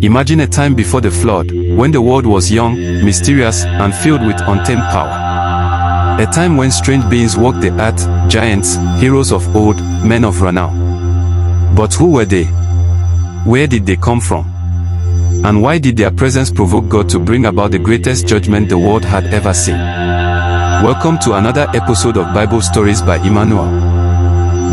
Imagine a time before the flood, when the world was young, mysterious, and filled with untamed power. A time when strange beings walked the earth, giants, heroes of old, men of renown. But who were they? Where did they come from? And why did their presence provoke God to bring about the greatest judgment the world had ever seen? Welcome to another episode of Bible Stories by Emmanuel.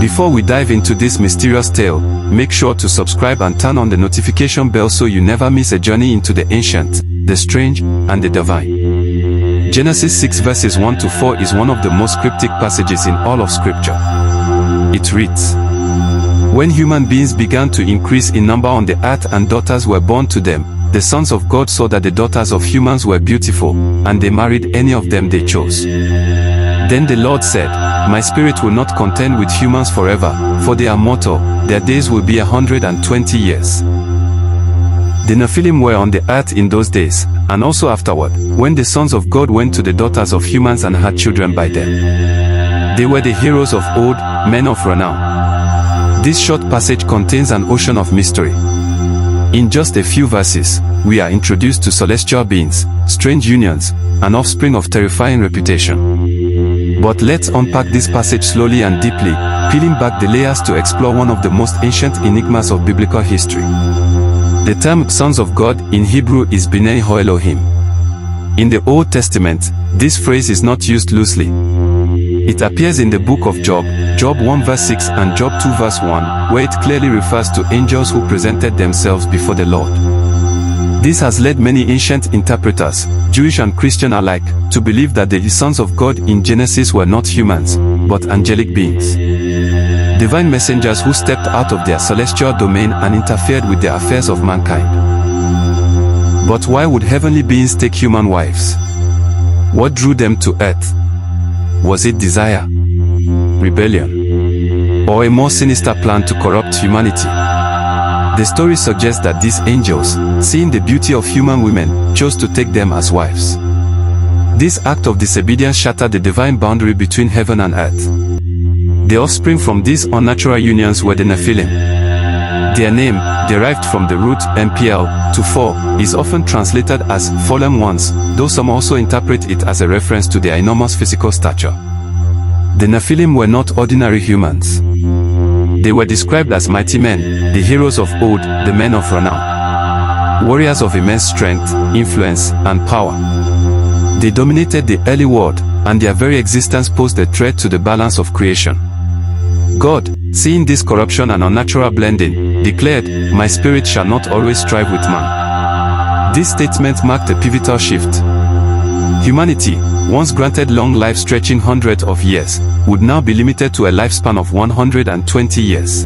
Before we dive into this mysterious tale, make sure to subscribe and turn on the notification bell so you never miss a journey into the ancient, the strange, and the divine. Genesis 6 verses 1 to 4 is one of the most cryptic passages in all of Scripture. It reads, "When human beings began to increase in number on the earth and daughters were born to them, the sons of God saw that the daughters of humans were beautiful, and they married any of them they chose. Then the Lord said, My spirit will not contend with humans forever, for they are mortal, their days will be 120 years. The Nephilim were on the earth in those days, and also afterward, when the sons of God went to the daughters of humans and had children by them. They were the heroes of old, men of renown." This short passage contains an ocean of mystery. In just a few verses, we are introduced to celestial beings, strange unions, and offspring of terrifying reputation. But let's unpack this passage slowly and deeply, peeling back the layers to explore one of the most ancient enigmas of biblical history. The term "sons of God" in Hebrew is Bnei Elohim. In the Old Testament, this phrase is not used loosely. It appears in the book of Job, Job 1 verse 6 and Job 2 verse 1, where it clearly refers to angels who presented themselves before the Lord. This has led many ancient interpreters, Jewish and Christian alike, to believe that the sons of God in Genesis were not humans, but angelic beings. Divine messengers who stepped out of their celestial domain and interfered with the affairs of mankind. But why would heavenly beings take human wives? What drew them to earth? Was it desire, rebellion, or a more sinister plan to corrupt humanity? The story suggests that these angels, seeing the beauty of human women, chose to take them as wives. This act of disobedience shattered the divine boundary between heaven and earth. The offspring from these unnatural unions were the Nephilim. Their name, derived from the root MPL, to fall, is often translated as fallen ones, though some also interpret it as a reference to their enormous physical stature. The Nephilim were not ordinary humans. They were described as mighty men, the heroes of old, the men of renown. Warriors of immense strength, influence, and power. They dominated the early world, and their very existence posed a threat to the balance of creation. God, seeing this corruption and unnatural blending, declared, "My spirit shall not always strive with man." This statement marked a pivotal shift. Humanity, once granted long life stretching hundreds of years, would now be limited to a lifespan of 120 years.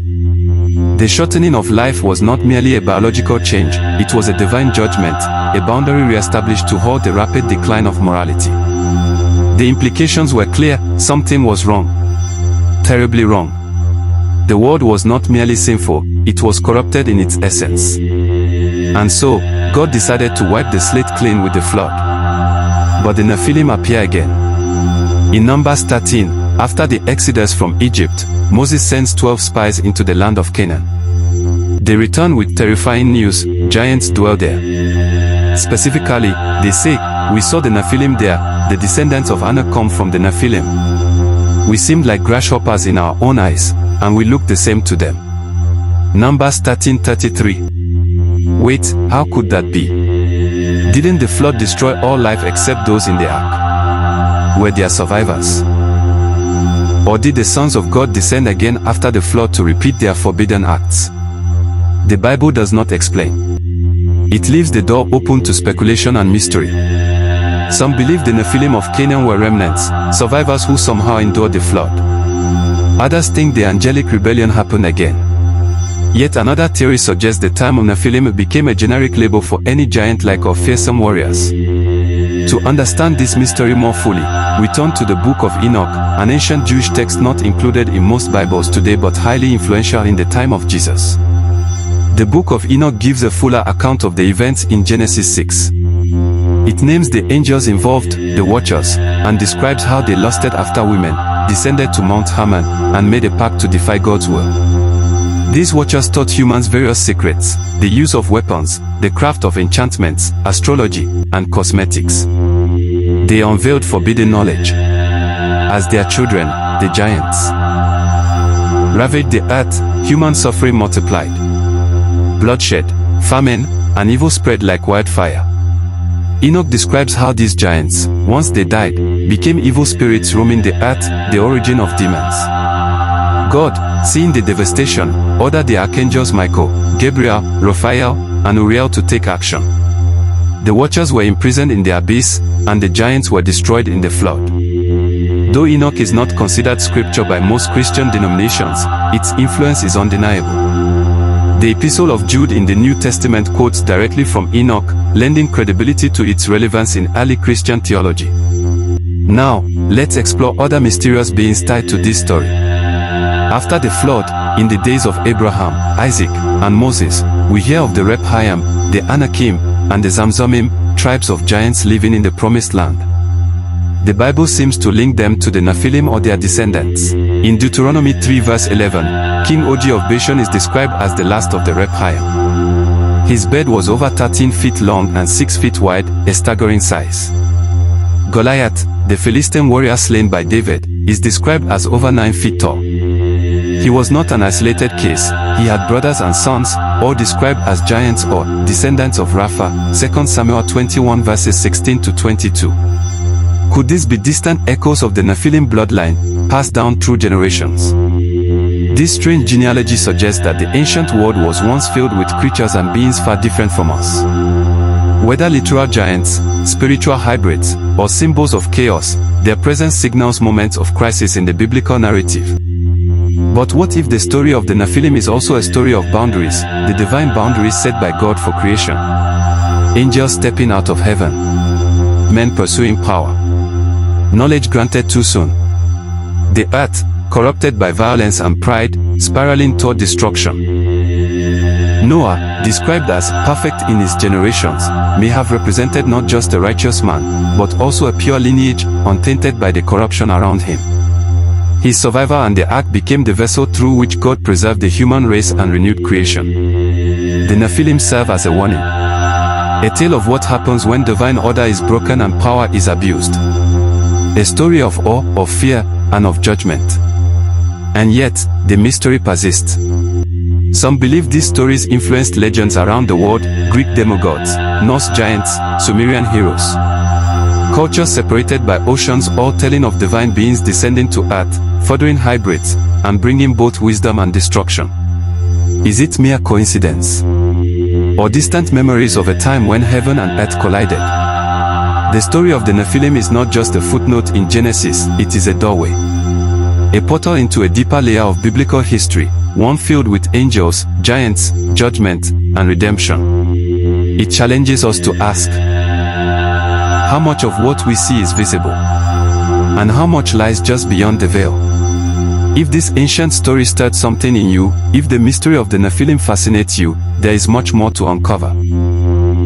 The shortening of life was not merely a biological change, it was a divine judgment, a boundary re-established to halt the rapid decline of morality. The implications were clear: something was wrong. Terribly wrong. The world was not merely sinful, it was corrupted in its essence. And so, God decided to wipe the slate clean with the flood. But the Nephilim appear again. In Numbers 13, after the exodus from Egypt, Moses sends 12 spies into the land of Canaan. They return with terrifying news: giants dwell there. Specifically, they say, "We saw the Nephilim there, the descendants of Enoch come from the Nephilim. We seemed like grasshoppers in our own eyes, and we looked the same to them." Numbers 13:33. Wait, how could that be? Didn't the flood destroy all life except those in the ark? Were there survivors? Or did the sons of God descend again after the flood to repeat their forbidden acts? The Bible does not explain. It leaves the door open to speculation and mystery. Some believe the Nephilim of Canaan were remnants, survivors who somehow endured the flood. Others think the angelic rebellion happened again. Yet another theory suggests the term Nephilim became a generic label for any giant-like or fearsome warriors. To understand this mystery more fully, we turn to the Book of Enoch, an ancient Jewish text not included in most Bibles today but highly influential in the time of Jesus. The Book of Enoch gives a fuller account of the events in Genesis 6. It names the angels involved, the watchers, and describes how they lusted after women, descended to Mount Hermon, and made a pact to defy God's will. These watchers taught humans various secrets, the use of weapons, the craft of enchantments, astrology, and cosmetics. They unveiled forbidden knowledge. As their children, the giants ravaged the earth, human suffering multiplied. Bloodshed, famine, and evil spread like wildfire. Enoch describes how these giants, once they died, became evil spirits roaming the earth, the origin of demons. God, seeing the devastation, ordered the archangels Michael, Gabriel, Raphael, and Uriel to take action. The watchers were imprisoned in the abyss, and the giants were destroyed in the flood. Though Enoch is not considered scripture by most Christian denominations, its influence is undeniable. The Epistle of Jude in the New Testament quotes directly from Enoch, lending credibility to its relevance in early Christian theology. Now, let's explore other mysterious beings tied to this story. After the flood, in the days of Abraham, Isaac, and Moses, we hear of the Rephaim, the Anakim, and the Zamzumim, tribes of giants living in the Promised Land. The Bible seems to link them to the Nephilim or their descendants. In Deuteronomy 3 verse 11, King Og of Bashan is described as the last of the Rephaim. His bed was over 13 feet long and 6 feet wide, a staggering size. Goliath, the Philistine warrior slain by David, is described as over 9 feet tall. He was not an isolated case, he had brothers and sons, all described as giants or descendants of Rapha, 2 Samuel 21 verses 16 to 22. Could this be distant echoes of the Nephilim bloodline, passed down through generations? This strange genealogy suggests that the ancient world was once filled with creatures and beings far different from us. Whether literal giants, spiritual hybrids, or symbols of chaos, their presence signals moments of crisis in the biblical narrative. But what if the story of the Nephilim is also a story of boundaries, the divine boundaries set by God for creation? Angels stepping out of heaven. Men pursuing power. Knowledge granted too soon. The earth, corrupted by violence and pride, spiraling toward destruction. Noah, described as perfect in his generations, may have represented not just a righteous man, but also a pure lineage, untainted by the corruption around him. His survival and the ark became the vessel through which God preserved the human race and renewed creation. The Nephilim serve as a warning. A tale of what happens when divine order is broken and power is abused. A story of awe, of fear, and of judgment. And yet, the mystery persists. Some believe these stories influenced legends around the world, Greek demigods, Norse giants, Sumerian heroes. Cultures separated by oceans, all telling of divine beings descending to earth, furthering hybrids, and bringing both wisdom and destruction. Is it mere coincidence? Or distant memories of a time when heaven and earth collided? The story of the Nephilim is not just a footnote in Genesis, it is a doorway. A portal into a deeper layer of biblical history, one filled with angels, giants, judgment, and redemption. It challenges us to ask, how much of what we see is visible? And how much lies just beyond the veil? If this ancient story stirred something in you, if the mystery of the Nephilim fascinates you, there is much more to uncover.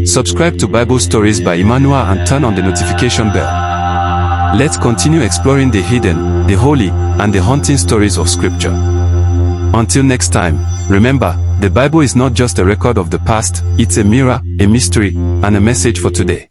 Subscribe to Bible Stories by Emmanuel and turn on the notification bell. Let's continue exploring the hidden, the holy, and the haunting stories of Scripture. Until next time, remember, the Bible is not just a record of the past, it's a mirror, a mystery, and a message for today.